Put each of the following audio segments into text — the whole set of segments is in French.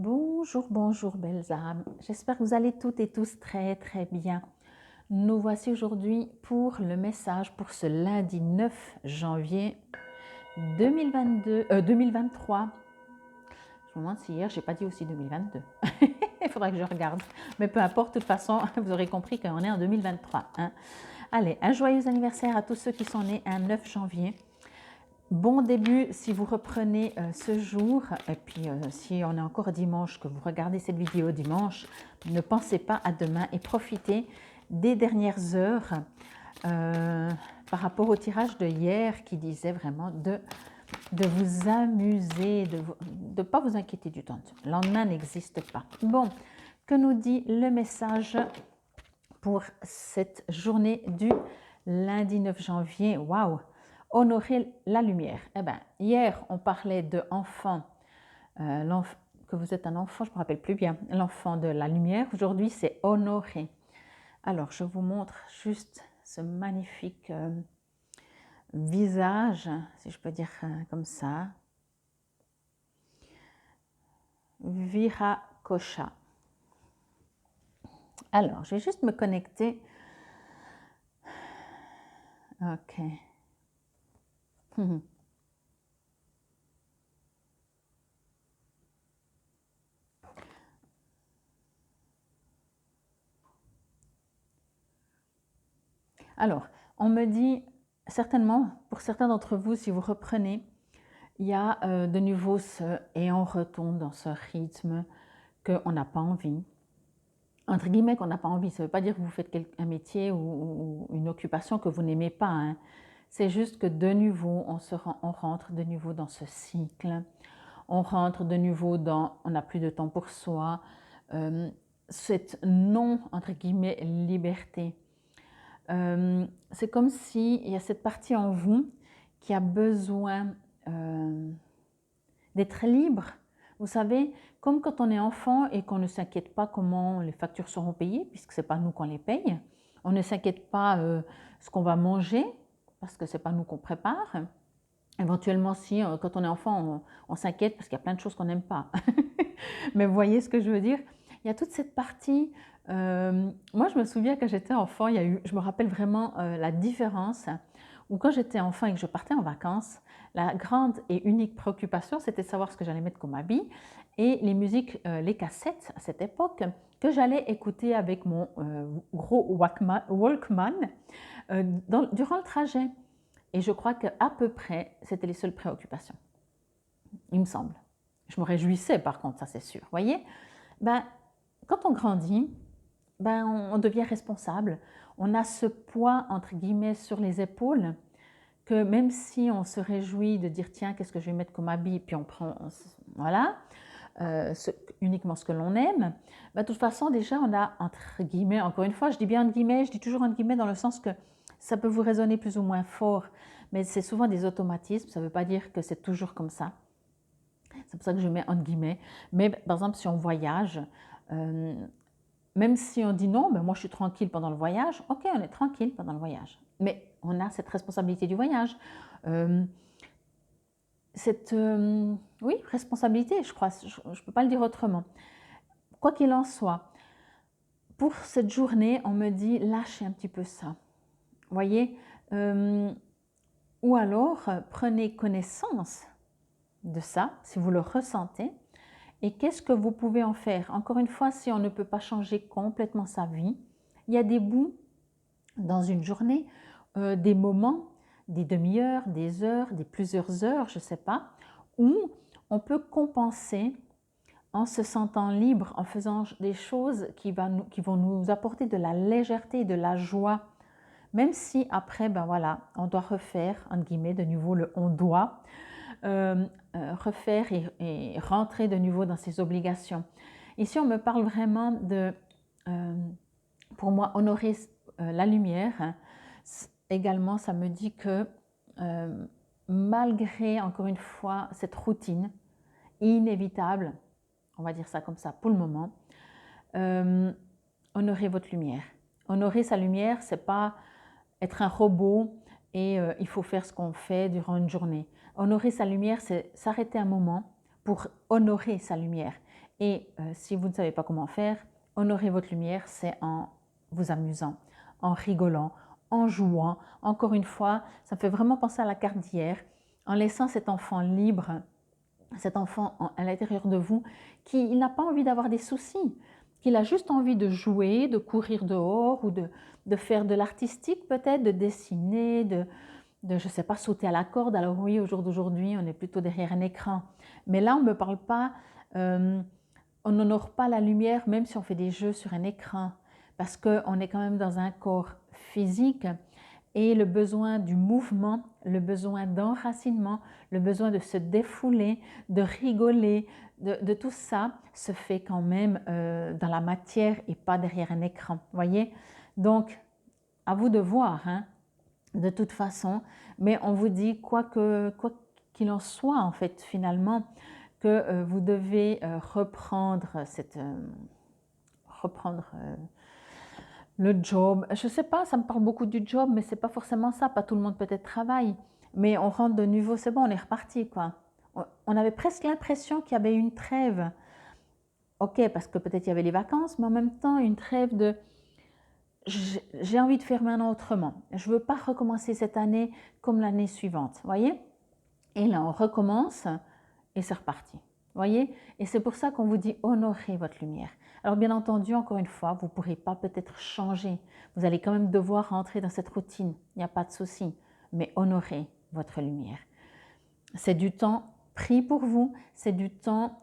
Bonjour, bonjour belles âmes. J'espère que vous allez toutes et tous très très bien. Nous voici aujourd'hui pour le message pour ce lundi 9 janvier 2023. Je me demande si hier j'ai pas dit aussi 2022. Il faudra que je regarde. Mais peu importe, de toute façon, vous aurez compris qu'on est en 2023. Hein. Allez, un joyeux anniversaire à tous ceux qui sont nés un 9 janvier. Bon début si vous reprenez ce jour, et puis si on est encore dimanche, que vous regardez cette vidéo dimanche, ne pensez pas à demain et profitez des dernières heures par rapport au tirage de hier qui disait vraiment de vous amuser, de ne pas vous inquiéter du temps. Le lendemain n'existe pas. Bon, que nous dit le message pour cette journée du lundi 9 janvier? Waouh! Honorer la lumière. Eh bien, hier, on parlait de enfant, que vous êtes un enfant, je ne me rappelle plus bien, l'enfant de la lumière. Aujourd'hui, c'est honorer. Alors, je vous montre juste ce magnifique visage, si je peux dire comme ça. Virakosha. Alors, je vais juste me connecter. Ok. Alors, on me dit, certainement, pour certains d'entre vous, si vous reprenez, il y a de nouveau et on retombe dans ce rythme qu'on n'a pas envie. Entre guillemets, qu'on n'a pas envie, ça ne veut pas dire que vous faites un métier ou une occupation que vous n'aimez pas. Hein. C'est juste que de nouveau, on rentre de nouveau dans ce cycle. On rentre de nouveau dans, on n'a plus de temps pour soi. Cette non, entre guillemets, liberté. C'est comme s'il y a cette partie en vous qui a besoin d'être libre. Vous savez, comme quand on est enfant et qu'on ne s'inquiète pas comment les factures seront payées, puisque ce n'est pas nous qu'on les paye. On ne s'inquiète pas ce qu'on va manger, parce que ce n'est pas nous qu'on prépare. Éventuellement, si, quand on est enfant, on s'inquiète parce qu'il y a plein de choses qu'on n'aime pas. Mais vous voyez ce que je veux dire? Il y a toute cette partie. Moi, je me souviens quand j'étais enfant, je me rappelle vraiment la différence où quand j'étais enfant et que je partais en vacances, la grande et unique préoccupation, c'était de savoir ce que j'allais mettre comme habit et les musiques, les cassettes à cette époque que j'allais écouter avec mon gros Walkman durant le trajet. Et je crois qu'à peu près, c'était les seules préoccupations, il me semble. Je me réjouissais par contre, ça c'est sûr. Vous voyez, ben, quand on grandit, ben, on devient responsable. On a ce poids, entre guillemets, sur les épaules que même si on se réjouit de dire tiens, qu'est-ce que je vais mettre comme habit, puis on prend, voilà, uniquement ce que l'on aime, ben, de toute façon, déjà, on a, entre guillemets, encore une fois, je dis bien entre guillemets, je dis toujours entre guillemets dans le sens que ça peut vous résonner plus ou moins fort, mais c'est souvent des automatismes, ça ne veut pas dire que c'est toujours comme ça. C'est pour ça que je mets entre guillemets. Mais par exemple, si on voyage, même si on dit non, ben moi je suis tranquille pendant le voyage, ok, on est tranquille pendant le voyage. Mais on a cette responsabilité du voyage. Cette oui, responsabilité, je crois, je ne peux pas le dire autrement. Quoi qu'il en soit, pour cette journée, on me dit lâchez un petit peu ça. Vous voyez, ou alors prenez connaissance de ça, si vous le ressentez, et qu'est-ce que vous pouvez en faire? Encore une fois, si on ne peut pas changer complètement sa vie, il y a des bouts dans une journée, des moments, des demi-heures, des heures, des plusieurs heures, je ne sais pas, où on peut compenser en se sentant libre, en faisant des choses qui vont nous apporter de la légèreté et de la joie. Même si après, ben voilà, on doit refaire, entre guillemets, de nouveau le on doit, refaire et rentrer de nouveau dans ses obligations. Ici, on me parle vraiment de, pour moi, honorer la lumière. Également, ça me dit que malgré, encore une fois, cette routine inévitable, on va dire ça comme ça pour le moment, honorer votre lumière. Honorer sa lumière, c'est pas être un robot et il faut faire ce qu'on fait durant une journée. Honorer sa lumière, c'est s'arrêter un moment pour honorer sa lumière Et si vous ne savez pas comment faire, honorer votre lumière, c'est en vous amusant, en rigolant, en jouant. Encore une fois, ça me fait vraiment penser à la carte d'hier, en laissant cet enfant libre, cet enfant à l'intérieur de vous, qui n'a pas envie d'avoir des soucis, qu'il a juste envie de jouer, de courir dehors ou de faire de l'artistique peut-être, de dessiner, je ne sais pas, sauter à la corde. Alors oui, au jour d'aujourd'hui, on est plutôt derrière un écran. Mais là, on ne me parle pas, on n'honore pas la lumière, même si on fait des jeux sur un écran, parce qu'on est quand même dans un corps physique et le besoin du mouvement, le besoin d'enracinement, le besoin de se défouler, de rigoler, de tout ça se fait quand même dans la matière et pas derrière un écran. Voyez? Donc, à vous de voir, hein, de toute façon, mais on vous dit quoi qu'il en soit, en fait, finalement, que vous devez reprendre le job. Je ne sais pas, ça me parle beaucoup du job, mais ce n'est pas forcément ça. Pas tout le monde peut-être travaille. Mais on rentre de nouveau, c'est bon, on est reparti, quoi. On avait presque l'impression qu'il y avait une trêve. Ok, parce que peut-être il y avait les vacances, mais en même temps, une trêve de j'ai envie de faire maintenant autrement. Je ne veux pas recommencer cette année comme l'année suivante, voyez? Et là, on recommence et c'est reparti, voyez? Et c'est pour ça qu'on vous dit honorez votre lumière. Alors bien entendu, encore une fois, vous ne pourrez pas peut-être changer. Vous allez quand même devoir rentrer dans cette routine, il n'y a pas de souci. Mais honorez votre lumière. C'est du temps pris pour vous, c'est du temps...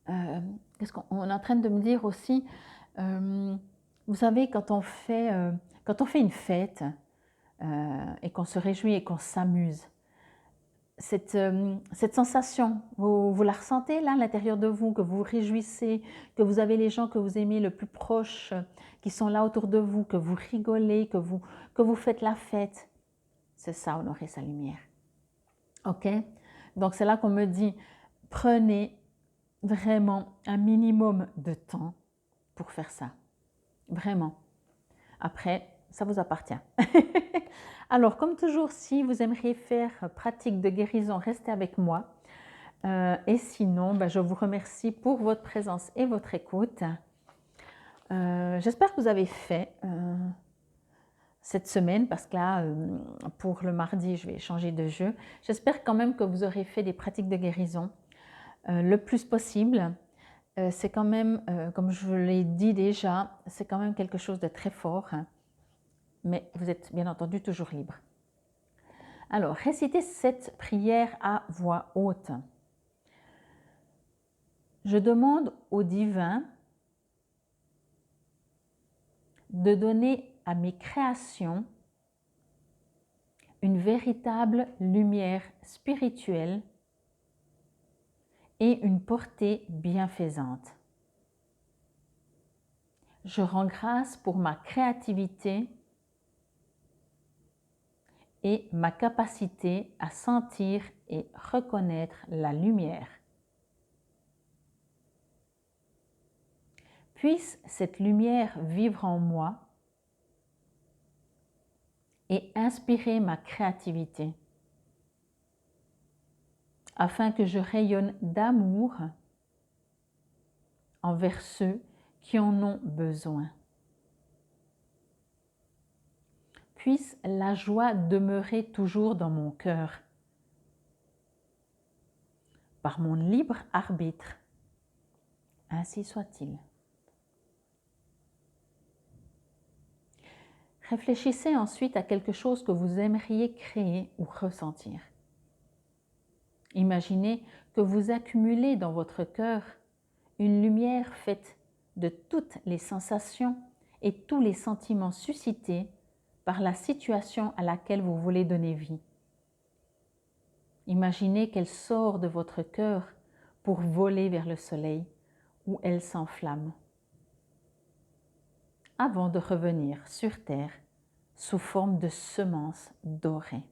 qu'est-ce qu'on est en train de me dire aussi, vous savez, quand on fait une fête et qu'on se réjouit et qu'on s'amuse, cette sensation, vous la ressentez là à l'intérieur de vous, que vous vous réjouissez, que vous avez les gens que vous aimez le plus proches qui sont là autour de vous, que vous rigolez, que vous faites la fête. C'est ça, honorer sa lumière. Ok? Donc c'est là qu'on me dit, prenez vraiment un minimum de temps pour faire ça. Vraiment. Après, ça vous appartient. Alors, comme toujours, si vous aimeriez faire pratique de guérison, restez avec moi. Et sinon, je vous remercie pour votre présence et votre écoute. J'espère que vous avez fait cette semaine, parce que là, pour le mardi, je vais changer de jeu. J'espère quand même que vous aurez fait des pratiques de guérison le plus possible. C'est quand même, comme je l'ai dit déjà, c'est quand même quelque chose de très fort, hein, mais vous êtes bien entendu toujours libre. Alors, récitez cette prière à voix haute. Je demande au divin de donner à mes créations une véritable lumière spirituelle et une portée bienfaisante. Je rends grâce pour ma créativité et ma capacité à sentir et reconnaître la lumière. Puisse cette lumière vivre en moi et inspirer ma créativité, afin que je rayonne d'amour envers ceux qui en ont besoin. Puisse la joie demeurer toujours dans mon cœur, par mon libre arbitre. Ainsi soit-il. Réfléchissez ensuite à quelque chose que vous aimeriez créer ou ressentir. Imaginez que vous accumulez dans votre cœur une lumière faite de toutes les sensations et tous les sentiments suscités par la situation à laquelle vous voulez donner vie. Imaginez qu'elle sort de votre cœur pour voler vers le soleil où elle s'enflamme, avant de revenir sur terre sous forme de semences dorées.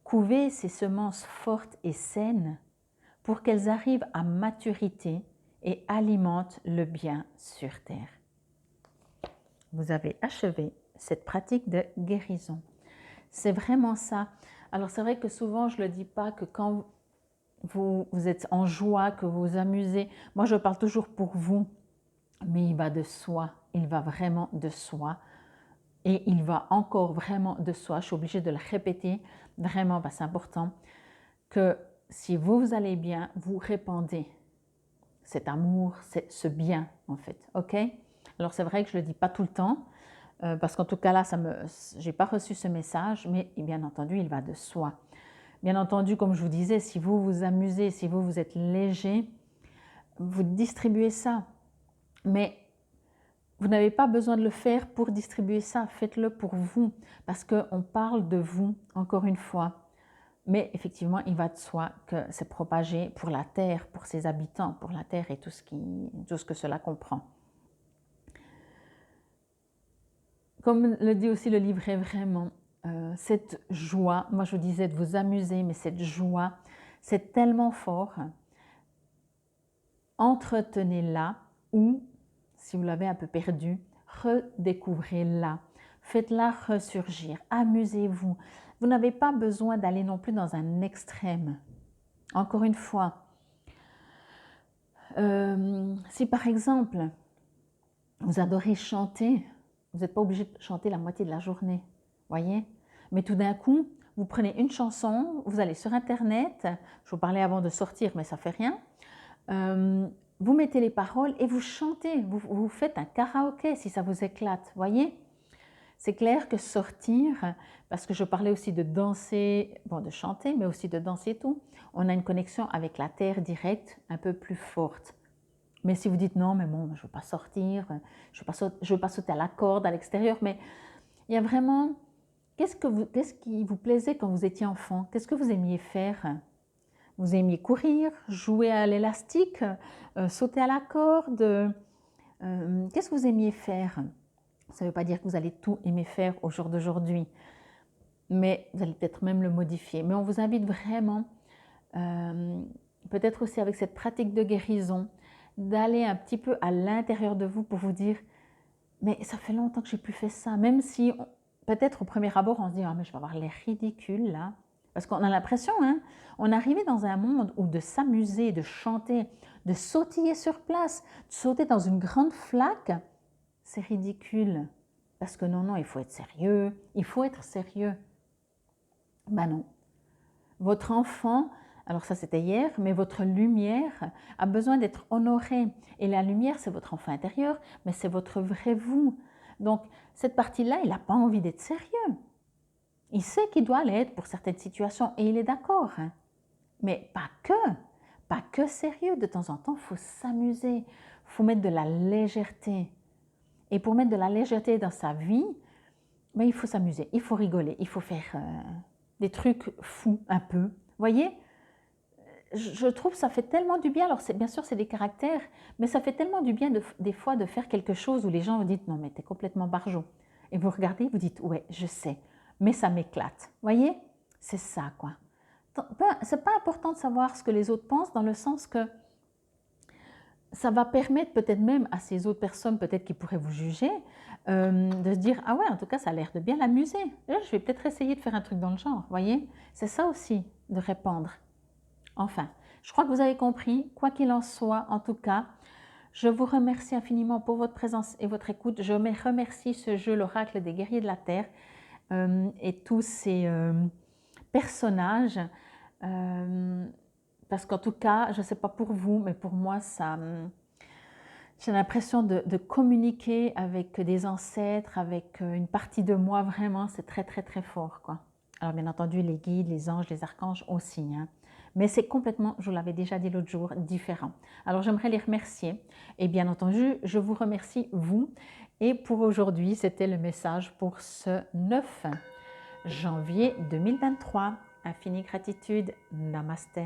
Couvez ces semences fortes et saines pour qu'elles arrivent à maturité et alimentent le bien sur terre. Vous avez achevé cette pratique de guérison. C'est vraiment ça. Alors c'est vrai que souvent je ne le dis pas, que quand vous êtes en joie, que vous vous amusez. Moi, je parle toujours pour vous, mais il va de soi, il va vraiment de soi. Et il va encore vraiment de soi, je suis obligée de le répéter, vraiment, c'est important, que si vous allez bien, vous répandez cet amour, ce bien en fait, ok? Alors c'est vrai que je ne le dis pas tout le temps, parce qu'en tout cas là, je n'ai pas reçu ce message, mais bien entendu, il va de soi. Bien entendu, comme je vous disais, si vous vous amusez, si vous êtes léger, vous distribuez ça. Mais vous n'avez pas besoin de le faire pour distribuer ça, faites-le pour vous, parce qu'on parle de vous, encore une fois. Mais effectivement, il va de soi que c'est propagé pour la Terre, pour ses habitants, pour la Terre et tout ce que cela comprend. Comme le dit aussi le livret, vraiment, cette joie, moi je vous disais de vous amuser, mais cette joie, c'est tellement fort. Entretenez-la ou, si vous l'avez un peu perdue, redécouvrez-la. Faites-la ressurgir, amusez-vous. Vous n'avez pas besoin d'aller non plus dans un extrême. Encore une fois, si par exemple, vous adorez chanter, vous n'êtes pas obligé de chanter la moitié de la journée, voyez? Mais tout d'un coup, vous prenez une chanson, vous allez sur Internet, je vous parlais avant de sortir, mais ça ne fait rien, vous mettez les paroles et vous chantez, vous faites un karaoké si ça vous éclate, voyez? C'est clair que sortir, parce que je parlais aussi de danser, bon de chanter, mais aussi de danser et tout, on a une connexion avec la terre directe un peu plus forte. Mais si vous dites non, mais bon, je ne veux pas sortir, je ne veux pas sauter à la corde à l'extérieur, mais il y a vraiment, qu'est-ce qui vous plaisait quand vous étiez enfant? Qu'est-ce que vous aimiez faire? Vous aimiez courir, jouer à l'élastique, sauter à la corde, qu'est-ce que vous aimiez faire? Ça ne veut pas dire que vous allez tout aimer faire au jour d'aujourd'hui, mais vous allez peut-être même le modifier. Mais on vous invite vraiment, peut-être aussi avec cette pratique de guérison, d'aller un petit peu à l'intérieur de vous pour vous dire « mais ça fait longtemps que je n'ai plus fait ça », même si peut-être au premier abord on se dit « ah mais je vais avoir l'air ridicule là ». Parce qu'on a l'impression, hein, on est arrivé dans un monde où de s'amuser, de chanter, de sautiller sur place, de sauter dans une grande flaque, c'est ridicule. Parce que non, il faut être sérieux, il faut être sérieux. Ben non. Votre enfant, alors ça c'était hier, mais votre lumière a besoin d'être honorée. Et la lumière, c'est votre enfant intérieur, mais c'est votre vrai vous. Donc cette partie-là, il n'a pas envie d'être sérieux. Il sait qu'il doit l'être pour certaines situations et il est d'accord. Hein. Mais pas que sérieux. De temps en temps, il faut s'amuser, il faut mettre de la légèreté. Et pour mettre de la légèreté dans sa vie, ben, il faut s'amuser, il faut rigoler, il faut faire des trucs fous un peu. Vous voyez, je trouve que ça fait tellement du bien. Alors bien sûr, c'est des caractères, mais ça fait tellement du bien des fois de faire quelque chose où les gens vous disent « non, mais t'es complètement barjot ». Et vous regardez, vous dites « ouais, je sais ». Mais ça m'éclate. Vous voyez, c'est ça quoi. C'est pas important de savoir ce que les autres pensent dans le sens que ça va permettre peut-être même à ces autres personnes peut-être qui pourraient vous juger de se dire « ah ouais, en tout cas, ça a l'air de bien l'amuser. Je vais peut-être essayer de faire un truc dans le genre. » Vous voyez, c'est ça aussi de répandre. Enfin, je crois que vous avez compris. Quoi qu'il en soit, en tout cas, je vous remercie infiniment pour votre présence et votre écoute. Je remercie ce jeu, l'Oracle des Guerriers de la Terre, et tous ces personnages, parce qu'en tout cas, je ne sais pas pour vous, mais pour moi, j'ai l'impression de communiquer avec des ancêtres, avec une partie de moi, vraiment, c'est très très très fort, quoi. Alors bien entendu, les guides, les anges, les archanges aussi, hein. Mais c'est complètement, je vous l'avais déjà dit l'autre jour, différent. Alors j'aimerais les remercier et bien entendu, je vous remercie vous. Et pour aujourd'hui, c'était le message pour ce 9 janvier 2023. Infinie gratitude. Namasté.